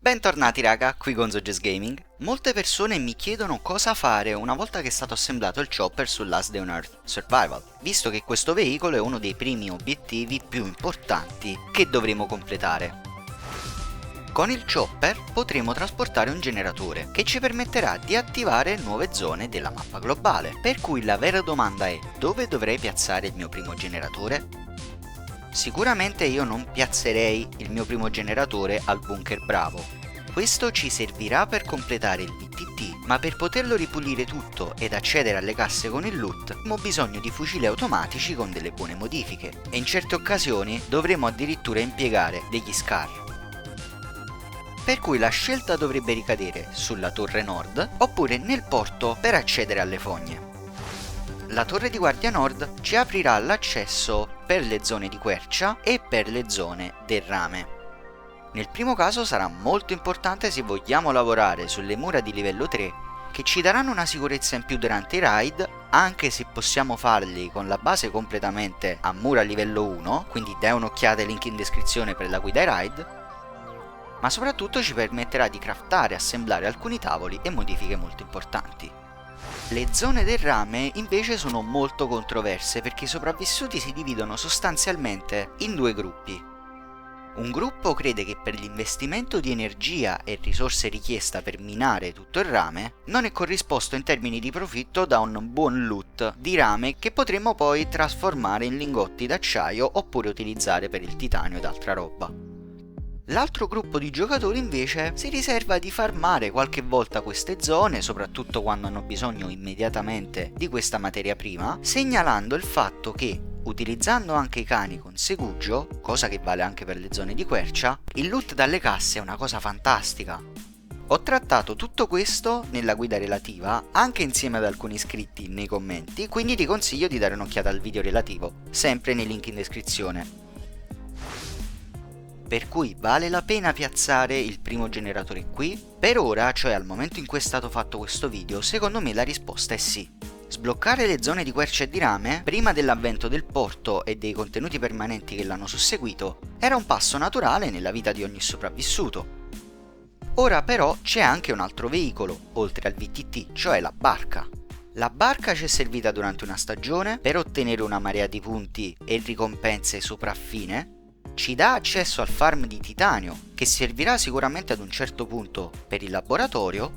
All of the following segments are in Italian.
Bentornati raga, qui Gonzo Gaming. Molte persone mi chiedono cosa fare una volta che è stato assemblato il chopper su Last Day on Earth Survival, visto che questo veicolo è uno dei primi obiettivi più importanti che dovremo completare. Con il chopper potremo trasportare un generatore che ci permetterà di attivare nuove zone della mappa globale, per cui la vera domanda è: dove dovrei piazzare il mio primo generatore? Sicuramente io non piazzerei il mio primo generatore al bunker Bravo. Questo ci servirà per completare il VTT, ma per poterlo ripulire tutto ed accedere alle casse con il loot abbiamo bisogno di fucili automatici con delle buone modifiche, e in certe occasioni dovremo addirittura impiegare degli SCAR. Per cui la scelta dovrebbe ricadere sulla torre nord oppure nel porto per accedere alle fogne. La torre di guardia nord ci aprirà l'accesso per le zone di quercia e per le zone del rame. Nel primo caso sarà molto importante se vogliamo lavorare sulle mura di livello 3, che ci daranno una sicurezza in più durante i raid, anche se possiamo farli con la base completamente a mura livello 1, quindi dai un'occhiata ai link in descrizione per la guida ai raid, ma soprattutto ci permetterà di craftare e assemblare alcuni tavoli e modifiche molto importanti. Le zone del rame invece sono molto controverse perché i sopravvissuti si dividono sostanzialmente in due gruppi. Un gruppo crede che per l'investimento di energia e risorse richiesta per minare tutto il rame non è corrisposto in termini di profitto da un buon loot di rame che potremo poi trasformare in lingotti d'acciaio oppure utilizzare per il titanio ed altra roba. L'altro gruppo di giocatori invece si riserva di farmare qualche volta queste zone, soprattutto quando hanno bisogno immediatamente di questa materia prima, segnalando il fatto che, utilizzando anche i cani con segugio, cosa che vale anche per le zone di quercia, il loot dalle casse è una cosa fantastica. Ho trattato tutto questo nella guida relativa, anche insieme ad alcuni iscritti nei commenti, quindi ti consiglio di dare un'occhiata al video relativo, sempre nei link in descrizione. Per cui vale la pena piazzare il primo generatore qui? Per ora, cioè al momento in cui è stato fatto questo video, secondo me la risposta è sì. Sbloccare le zone di quercia e di rame, prima dell'avvento del porto e dei contenuti permanenti che l'hanno susseguito, era un passo naturale nella vita di ogni sopravvissuto. Ora però c'è anche un altro veicolo, oltre al VTT, cioè la barca. La barca ci è servita durante una stagione per ottenere una marea di punti e ricompense sopraffine. Ci dà accesso al farm di titanio, che servirà sicuramente ad un certo punto per il laboratorio,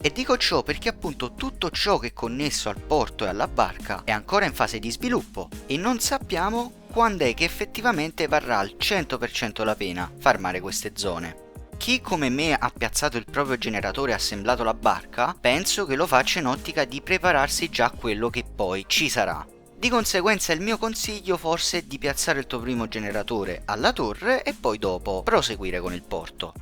e dico ciò perché appunto tutto ciò che è connesso al porto e alla barca è ancora in fase di sviluppo e non sappiamo quando è che effettivamente varrà al 100% la pena farmare queste zone. Chi come me ha piazzato il proprio generatore e assemblato la barca, penso che lo faccia in ottica di prepararsi già a quello che poi ci sarà. Di conseguenza il mio consiglio forse è di piazzare il tuo primo generatore alla torre e poi dopo proseguire con il porto.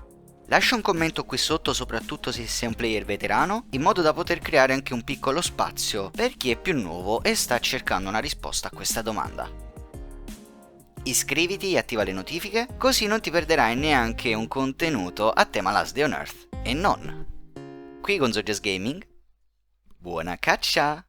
Lascia un commento qui sotto, soprattutto se sei un player veterano, in modo da poter creare anche un piccolo spazio per chi è più nuovo e sta cercando una risposta a questa domanda. Iscriviti e attiva le notifiche, così non ti perderai neanche un contenuto a tema Last Day on Earth e non. Qui con Zojas Gaming, buona caccia!